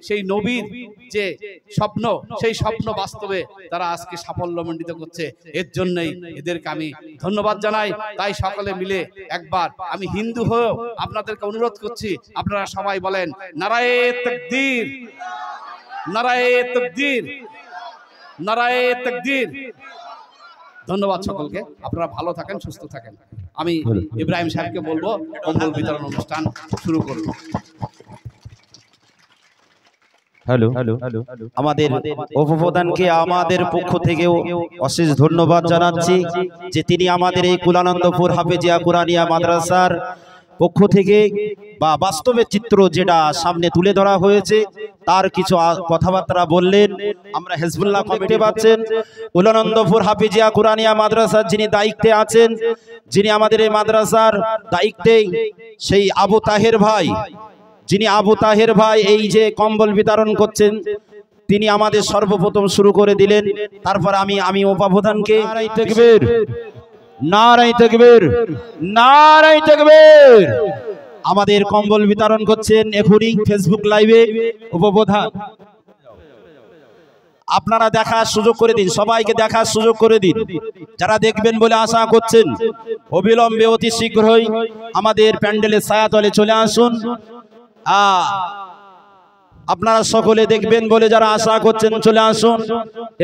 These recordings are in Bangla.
সেই নবীর যে স্বপ্ন, সেই স্বপ্ন বাস্তবে তারা আজকে সাফল্যমণ্ডিত করছে। এর জন্যই এদেরকে আমি ধন্যবাদ জানাই। তাই সকলে মিলে একবার আমি হিন্দু হয়েও আপনাদেরকে অনুরোধ করছি, আপনারা সবাই বলেন নারায়ে তাকবীর, নারায়ে তাকবীর, নারায়ে তাকবীর। ধন্যবাদ সকলকে, আপনারা ভালো থাকেন, সুস্থ থাকেন। আমি ইব্রাহিম সাহেবকে বলবো কম্বল বিতরণ অনুষ্ঠান শুরু করব। হ্যালো, আমাদের উপপ্রধানকে আমাদের পক্ষ থেকেও অশেষ ধন্যবাদ জানাচ্ছি যে তিনি আমাদের এই কুলানন্দপুর হাফেজিয়া কুরআনিয়া মাদ্রাসার পক্ষ থেকে বা বাস্তবের চিত্র যেটা সামনে তুলে ধরা হয়েছে তার কিছু কথাবার্তা বললেন। আমরা হিজবুল্লাহ কমিটি পাচ্ছেন কুলানন্দপুর হাফেজিয়া কুরআনিয়া মাদ্রাসার যিনি দায়িত্বে আছেন, যিনি আমাদের এই মাদ্রাসার দায়িত্বে সেই আবু তাহের ভাই, যিনি আবু তাহের ভাই এই যে কম্বল বিতরণ করছেন, তিনি আমাদের সর্বপ্রথম শুরু করে দিলেন। তারপর আমি উপপ্রধানকে নারায়ে তাকবীর, নারায়ে তাকবীর, নারায়ে তাকবীর আমাদের কম্বল বিতরণ করছেন এখনই ফেসবুক লাইভে উপপ্রধান। আপনারা দেখার সুযোগ করে দিন, সবাইকে দেখার সুযোগ করে দিন যারা দেখবেন বলে আশা করছেন। অবিলম্বে অতি শীঘ্রই আমাদের প্যান্ডেলের ছায়াতলে চলে আসুন। আপনারা সকলে দেখবেন বলে যারা আশা করছেন চলে আসুন।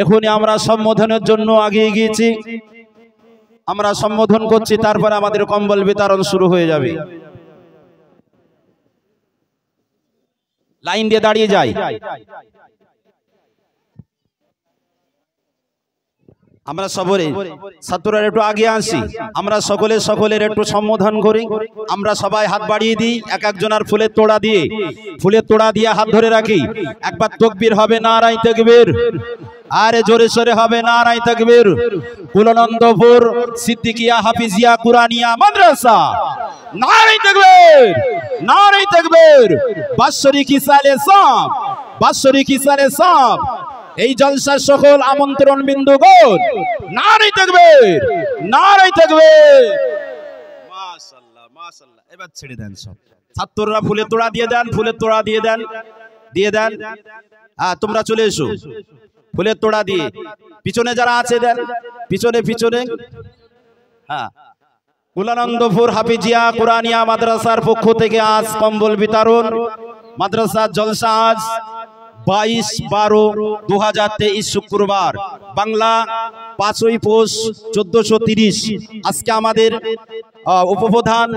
এখনই আমরা সম্বোধনের জন্য আগিয়ে গিয়েছি, আমরা সম্বোধন করছি, তারপরে আমাদের কম্বল বিতরণ শুরু হয়ে যাবে। লাইন দিয়ে দাঁড়িয়ে যাই। আমরা সবরে ছাত্ররা একটু আগে আসি, আমরা সকলের একটু সম্বোধন করি। আমরা সবাই হাত বাড়িয়ে দিই, এক একজনের ফুলের তোড়া দিয়ে হাত ধরে রাখি। একবার তাকবীর হবে, নারায়ে তাকবীর, আরে জোরে সোরে হবে নারায়ে তাকবীর। কুলানন্দপুর সিদ্দিকিয়া হাফেজিয়া কুরআনিয়া মাদ্রাসা, নারায়ে তাকবীর, নারায়ে তাকবীর। বাৎসরিক ইসালে সাব, বাৎসরিক ইসালে সাব। এই জলসার সকল আমন্ত্রণ বিন্দুগণ নারায়ে তাকবীর, নারায়ে তাকবীর। মাশাআল্লাহ, মাশাআল্লাহ। এবার ছেড়ে দেন সব ছাত্ররা, ফুলের তোড়া দিয়ে দেন, ফুলের তোড়া দিয়ে দেন, দিয়ে দেন। তোমরা চলে এসো ফুলের তোড়া দিয়ে। পিছনে যারা আছে দেন, পিছনে পিছনে। কুলানন্দপুর হাফেজিয়া কুরআনিয়া মাদ্রাসার পক্ষ থেকে আজ কম্বল বিতরণ, মাদ্রাসার জলসা আজ 22/12/2023 শুক্রবার, বাংলা 5ই পৌষ 1430। আজকে আমাদের উপপ্রধান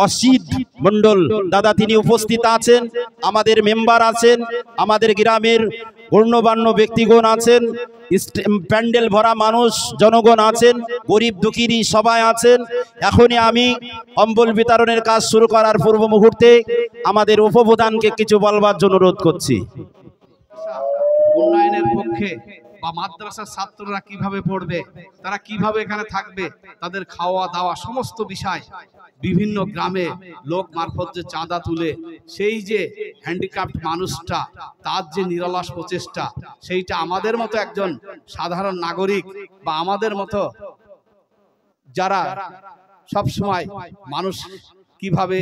অসিত মন্ডল দাদা তিনি উপস্থিত আছেন, আমাদের মেম্বার আছেন, আমাদের গ্রামের গণ্যমান্য ব্যক্তিগণ আছেন, প্যান্ডেল ভরা মানুষ জনগণ আছেন, গরিব দুঃখী সবাই আছেন। এখনই আমি কম্বল বিতরণের কাজ শুরু করার পূর্ব মুহূর্তে আমাদের উপপ্রধানকে কিছু বলবার জন্য অনুরোধ করছি। উন্নয়নের পক্ষে বা মাদ্রাসার ছাত্ররা কিভাবে পড়বে, তারা কিভাবে এখানে থাকবে, তাদের খাওয়া দাওয়া সমস্ত বিষয় বিভিন্ন গ্রামে লোক মারফত যে চাঁদা তুলে সেই যে হ্যান্ডিক্যাপ্ট মানুষটা তার যে নিরলস প্রচেষ্টা, সেইটা আমাদের মতো একজন সাধারণ নাগরিক বা আমাদের মতো যারা সব সময় মানুষ কিভাবে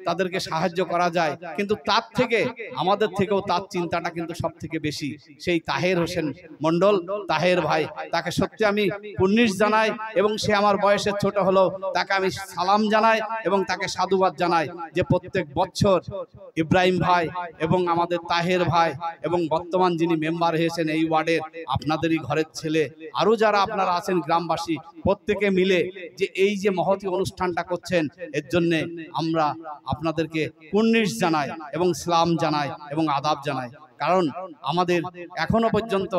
তাদেরকে সাহায্য করা যায়, কিন্তু তার থেকে আমাদের থেকেও তার চিন্তাটা কিন্তু সব থেকে বেশি। সেই তাহের হোসেন মন্ডল, তাহের ভাই, তাকে সত্যি আমি কুর্নিশ জানাই এবং সে আমার বয়সের ছোট হলেও তাকে আমি সালাম জানাই এবং তাকে সাধুবাদ জানাই যে প্রত্যেক বছর ইব্রাহিম ভাই এবং আমাদের তাহের ভাই এবং বর্তমান যিনি মেম্বার হয়েছেন এই ওয়ার্ডের আপনাদেরই ঘরের ছেলে, আরো যারা আপনারা আছেন গ্রামবাসী, প্রত্যেকে মিলে যে এই যে মহতী অনুষ্ঠানটা করছেন, এর জন্য আমরা আপনাদেরকে কুর্নিশ জানাই এবং সালাম জানাই এবং আদাব জানাই। কারণ আমাদের এখনো পর্যন্ত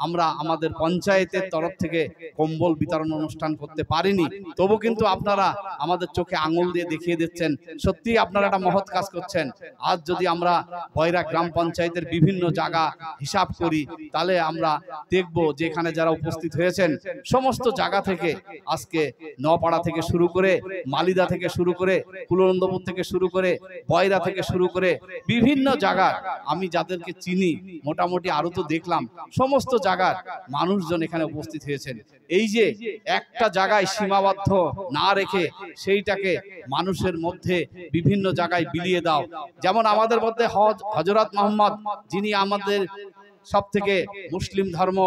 আমরা আমাদের পঞ্চায়েতের তরফ থেকে কম্বল বিতরণ অনুষ্ঠান করতে পারিনি, তবু কিন্তু আপনারা আমাদের চোখে আঙুল দিয়ে দেখিয়ে দিচ্ছেন সত্যি আপনারা একটা মহৎ কাজ করছেন। আজ যদি আমরা বয়রা গ্রাম পঞ্চায়েতের বিভিন্ন জায়গা হিসাব করি তাহলে আমরা দেখব যে এখানে যারা উপস্থিত হয়েছেন সমস্ত জায়গা থেকে, আজকে নপাড়া থেকে শুরু করে, মালিদা থেকে শুরু করে, কুলানন্দপুর থেকে শুরু করে, বয়রা থেকে শুরু করে বিভিন্ন জায়গা আমি যাদেরকে চিনি মোটামুটি আরো তো দেখলাম, সমস্ত জায়গা জায়গার মানুষজন এখানে উপস্থিত হয়েছেন। এই যে একটা জায়গায় সীমাবদ্ধ না রেখে সেইটাকে মানুষের মধ্যে বিভিন্ন জায়গায় বিলিয়ে দাও। যেমন আমাদের মধ্যে হযরত মুহাম্মদ, যিনি আমাদের সব থেকে মুসলিম ধর্ম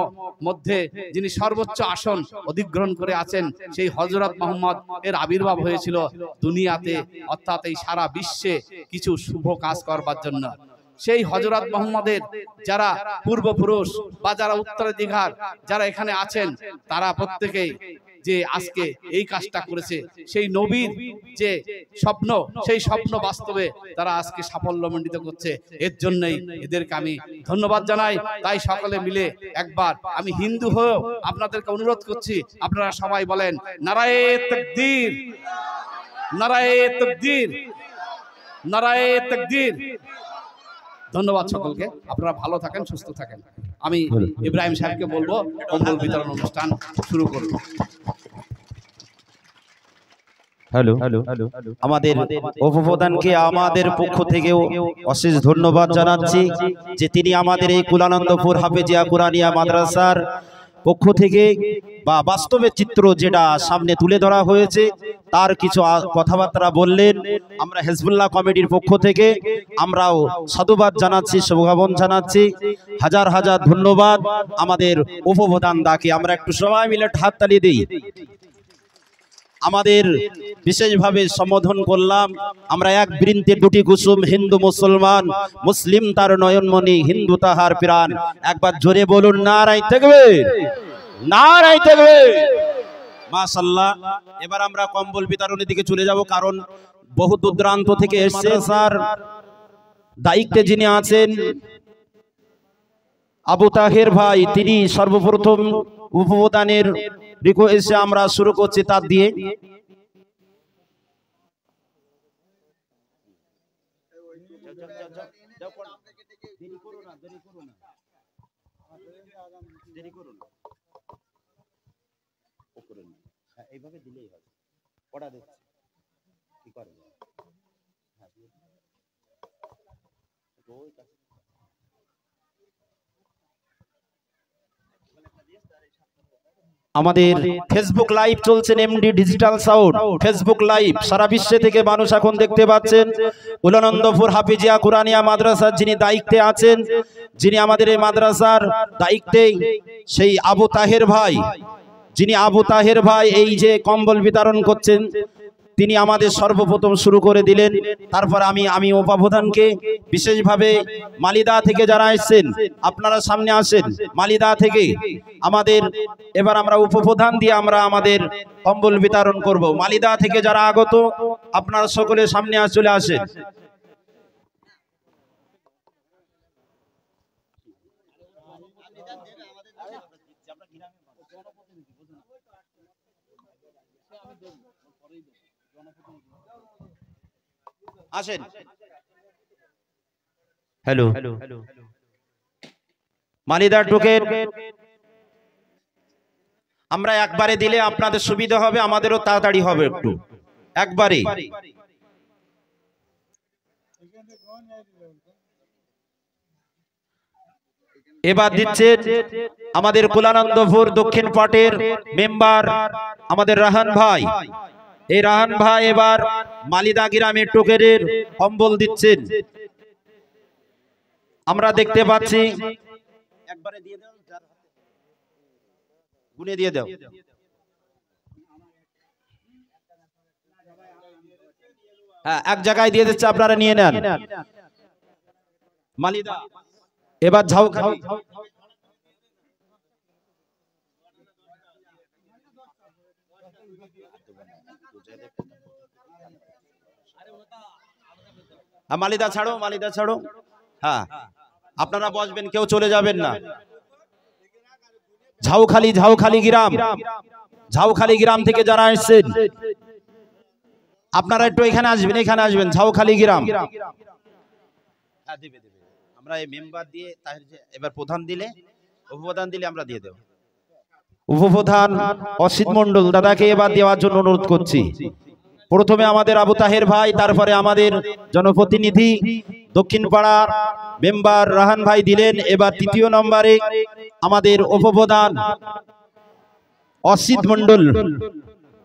মধ্যে যিনি সর্বোচ্চ আসন অধিগ্রহণ করে আছেন, সেই হযরত মুহাম্মদ এর আবির্ভাব হয়েছিল দুনিয়াতে, অর্থাৎ এই সারা বিশ্বে কিছু শুভ কাজ করবার জন্য। সেই হযরত মুহাম্মদের যারা পূর্বপুরুষ বা যারা উত্তরাধিকার যারা এখানে আছেন, তারা প্রত্যেকেই যে আজকে এই কাজটা করেছে, সেই নবীর যে স্বপ্ন, সেই স্বপ্ন বাস্তবে তারা আজকে সাফল্যমণ্ডিত করছে। এর জন্যই এদেরকে আমি ধন্যবাদ জানাই। তাই সকলে মিলে একবার আমি হিন্দু হয়েও আপনাদেরকে অনুরোধ করছি, আপনারা সবাই বলেন নারায়ে তাকবীর, নারায়ে তাকবীর, নারায়ে তাকবীর। ধন্যবাদ সকলকে, আপনারা ভালো থাকেন, সুস্থ থাকেন। আমি ইব্রাহিম সাহেবকে বলবো কম্বল বিতরণ অনুষ্ঠান শুরু করব। হ্যালো, আমাদের উপপ্রধানকে আমাদের পক্ষ থেকেও অশেষ ধন্যবাদ জানাচ্ছি যে তিনি আমাদের এই কুলানন্দপুর হাফেজিয়া কুরআনিয়া মাদ্রাসার পক্ষ থেকে বা বাস্তবের চিত্র যেটা সামনে তুলে ধরা হয়েছে তার কিছু কথাবার্তা বললেন। আমরা হিজবুল্লাহ কমিটির পক্ষ থেকে আমরাও সাধুবাদ জানাচ্ছি, শুভকামনা জানাচ্ছি। হাজার হাজার ধন্যবাদ আমাদের উপপ্রধান দাকে। আমরা একটু সবাই মিলে হাততালি দিই। আমাদের বিশেষভাবে সম্বোধন করলাম। আমরা এক বৃন্তে দুটি কুসুম, হিন্দু মুসলমান, মুসলিম তার নয়নমণি, হিন্দু তাহার প্রাণ। একবার জোরে বলুন নারায়ে তাকবীর, নারায়ে তাকবীর। মাশাআল্লাহ। এবার আমরা কম্বল বিতরণের দিকে চলে যাব, কারণ বহু দূরান্ত থেকে এসেছে। স্যার দায়িত্বে যিনি আছেন আবু তাহের ভাই, তিনি সর্বপ্রথম উপপ্রধানের রিকোয়েস্টে আমরা শুরু করছি তার দিয়ে। এইভাবে দিলেই হবে, ওটা দেখছি কি করে। আমাদের ফেসবুক লাইভ চলছেন, MD digital sound Facebook live. সারা বিশ্ব থেকে মানুষ এখন দেখতে পাচ্ছেন। কুলানন্দপুর হাফেজিয়া কুরআনিয়া মাদ্রাসার যিনি দায়িত্বে আছেন, যিনি আমাদের এই মাদ্রাসার দায়িত্বে, সেই আবু তাহের ভাই, যিনি আবু তাহের ভাই এই যে কম্বল বিতরণ করছেন, তিনি আমাদের সর্বপ্রথম শুরু করে দিলেন। তারপর আমি উপপ্রধানকে বিশেষভাবে মালিদা থেকে যারা এসেছেন, আপনারা সামনে আসেন মালিদা থেকে। আমাদের এবার আমরা উপপ্রধান দিয়ে আমরা আমাদের কম্বল বিতরণ করব। মালিদা থেকে যারা আগত, আপনারা সকলে সামনে চলে আসেন। আসেন। হ্যালো, মালিদা টোকেন আমরা একবারে দিলে আপনাদের সুবিধা হবে, আমাদেরও তাড়াতাড়ি হবে একটু। একবারে এবার দিচ্ছে আমাদের কুলানন্দপুর দক্ষিণ পাটের মেম্বার আমাদের রাহান ভাই। এই রাহান ভাই এবার মালিদা গ্রামের টোকেনের কম্বল দিচ্ছেন, আমরা দেখতে পাচ্ছি। একবারে দিয়ে দাও, গুনে দিয়ে দাও। হ্যাঁ, এক জায়গায় দিয়ে দিচ্ছে, আপনারা নিয়ে নেন। মালিদা এবার ঝাউখালি। মালিদা ছাড়ো, মালিদা ছাড়ো। হ্যাঁ, আপনারা বসবেন, কেউ চলে যাবেন না। ঝাউখালি, ঝাউখালি গ্রাম, ঝাউখালি গ্রাম থেকে যারা এসেছেন আপনারা একটু এখানে আসবেন, এখানে আসবেন। ঝাউখালি গ্রাম। আমরা এই মেম্বার দিয়ে এবার প্রধান দিলে, উপপ্রধান দিলে আমরা দিয়ে দেব। উপপ্রধান অসিত মন্ডল দাদাকে এবার দেওয়ার জন্য অনুরোধ করছি। প্রথমে আমাদের আবু তাহের ভাই, তারপরে আমাদের জনপ্রতিনিধি দক্ষিণ পাড়ার মেম্বার রাহান ভাই দিলেন। এবার তৃতীয় নম্বরে আমাদের উপপ্রধান অসিত মণ্ডল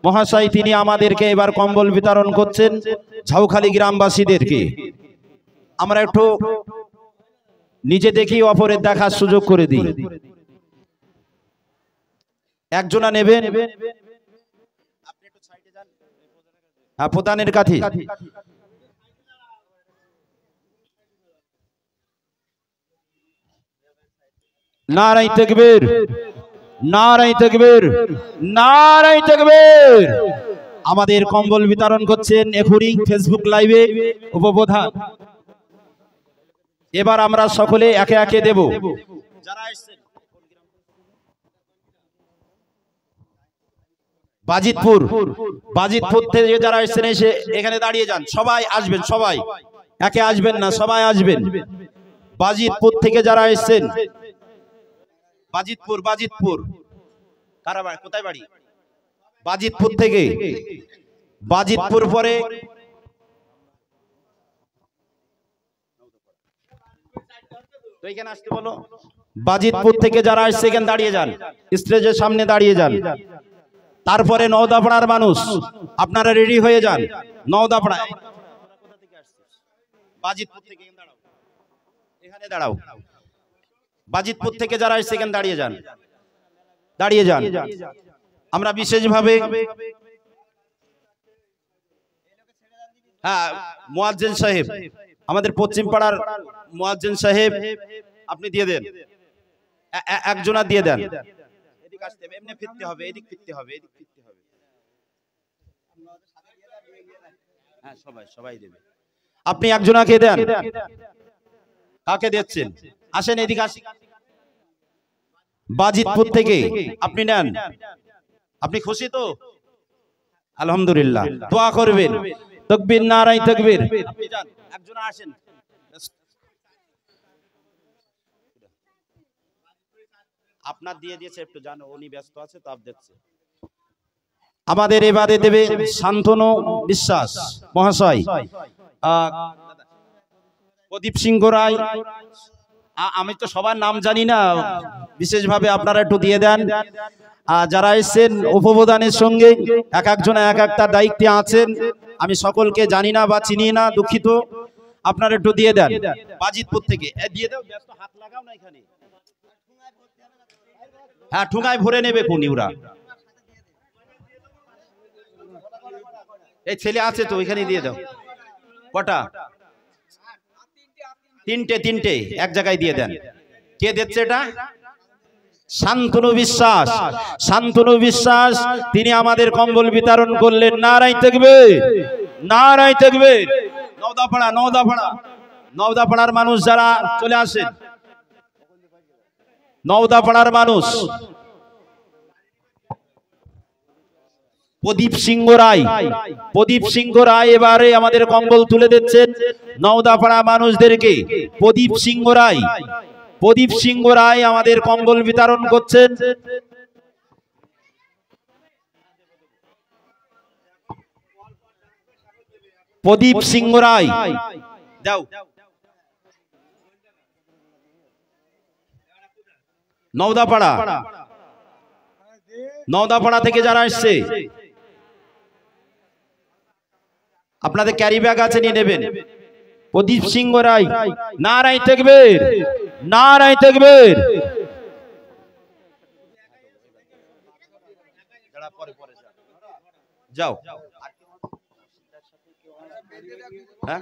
মহাশয়, তিনি আমাদেরকে এবার কম্বল বিতরণ করছেন ঝাউখালী গ্রামবাসীদেরকে। আমরা একটু নিজে দেখি অপরের দেখার সুযোগ করে দিই। একজনা নেবেন, প্রধানের কাছে। নারাই তাকবীর, নারাই তাকবীর, নারাই তাকবীর। আমাদের কম্বল বিতরণ করছেন এখনই ফেসবুক লাইভে উপপ্রধান। এবার আমরা সকলে একে একে দেব। বাজিতপুর, বাজিতপুর থেকে যারা এসেছেন এসে এখানে দাঁড়িয়ে যান। সবাই আসবেন, সবাই একে আসবেন না, সবাই আসবেন। বাজিতপুর থেকে যারা এসেছেন, বাজিতপুর, বাজিতপুর কারা বাড়ি, কোথায় বাড়ি? বাজিতপুর থেকে, বাজিতপুর পরে তো এখানে আসতে বলো। বাজিতপুর থেকে যারা আসছে এখানে দাঁড়িয়ে যান, স্টেজের সামনে দাঁড়িয়ে যান। তারপরে নওদাপাড়ার মানুষ আপনারা রেডি হয়ে যান। নওদাপাড়া, বাজিতপুর থেকে দাঁড়াও, এখানে দাঁড়াও। বাজিতপুর থেকে যারা আসছে এখানে দাঁড়িয়ে যান, দাঁড়িয়ে যান। আমরা বিশেষভাবে হ্যাঁ মুয়াজ্জিন সাহেব, আমাদের পশ্চিম পাড়ার মুয়াজ্জিন সাহেব, আপনি দিয়ে দেন, একজনা দিয়ে দেন। এদিক আসতে হবে, এমনি ফিরতে হবে, এদিক ফিরতে হবে, এদিক ফিরতে হবে। হ্যাঁ সবাই, সবাই দেবে। আপনি একজনাকে দেন। কাকে দিচ্ছেন? আসেন এদিকে আসেন। বাজিতপুর থেকে আপনি নেন। আপনি খুশি তো? আলহামদুলিল্লাহ, দোয়া করবেন। তাকবীর, নারাই তাকবীর। আপনি যান, একজনা আসেন। আপনার দিয়ে দিয়েছে, একটু জানো উনি ব্যস্ত আছে, তাপ দিচ্ছে। আমাদের এবারে দেবে শান্তনু বিশ্বাস মহাশয়, প্রদীপ সিংহ রায়। আমি তো সবার নাম জানি না, বিশেষভাবে আপনারা একটু দিয়ে দেন। যারা এসেছেন উপপ্রধানের সঙ্গে এক একজনা এক একটা দায়িত্বে আছেন, আমি সকলকে জানি না বা চিনি না, দুঃখিত। আপনারা একটু দিয়ে দেন। বাজিতপুর থেকে দিয়ে দাও, ব্যস্ত হাত লাগাও না এখানে। হ্যাঁ ঠুঙায় ভরে নেবে কোন ওরা। এই ছেলে আছে তো, ওইখানে দিয়ে দাও। কটা? তিনটে, তিনটে এক জায়গায় দিয়ে দেন। কে দিচ্ছে এটা? শান্তনু বিশ্বাস। শান্তনু বিশ্বাস তিনি আমাদের কম্বল বিতরণ করলেন। নারাই তাকবীর, নারাই তাকবীর। নওদাপাড়া, নওদাপাড়া, নওদাপাড়ার মানুষ যারা চলে আসেন, নওদাপাড়ার মানুষ। প্রদীপ সিংহ রায়, প্রদীপ সিংহ রায় এবারে আমাদের কম্বল তুলে দিচ্ছেন নওদাপাড়া মানুষদেরকে। প্রদীপ সিংহ রায়, প্রদীপ সিংহ রায় আমাদের কম্বল বিতরণ করছেন। প্রদীপ সিংহ রায় দাও। নওদাপাড়া, নওদাপাড়া থেকে যারা আসছে আপনাদের ক্যারি ব্যাগ আছে, নিয়ে নেবেন। প্রদীপ সিংহ রায়, নারাই তাকবীর, নারাই তাকবীর। যাও। হ্যাঁ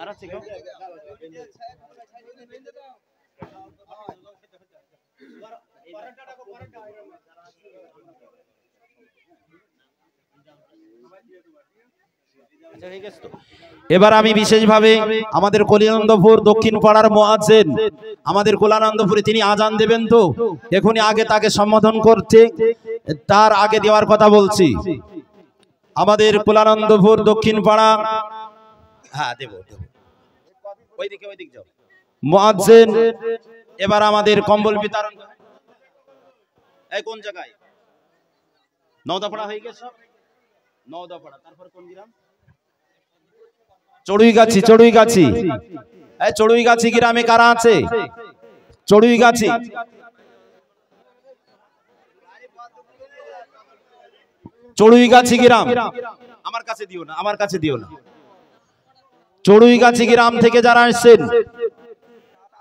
আর আছে কেউ? এবার আমি বিশেষভাবে আমাদের কলিয়ানন্দপুর দক্ষিণ পাড়ার মুয়াজ্জিন, আমাদের কলিয়ানন্দপুরে তিনি আজান দেবেন, তো এখনই আগে তাকে সম্বোধন করছে, তার আগে দেওয়ার কথা বলছি। আমাদের কলিয়ানন্দপুর দক্ষিণ পাড়া, হ্যাঁ দেব, ওইদিকে, ওইদিকে যাও। মুয়াজ্জিন এবার আমাদের কম্বল বিতরণ। এই কোন জায়গায়? নওদাপাড়া হয়ে গেছে, নওদাপাড়া। তারপর কোন গ্রাম? চড়ুইগাছি এই চড়ুইগাছি গ্রামে কারা আছে? চড়ুইগাছি গ্রাম, আমার কাছে দিও না। চড়ুইগাছি গ্রাম থেকে যারা আসছেন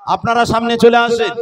আপনারা সামনে চলে আসেন।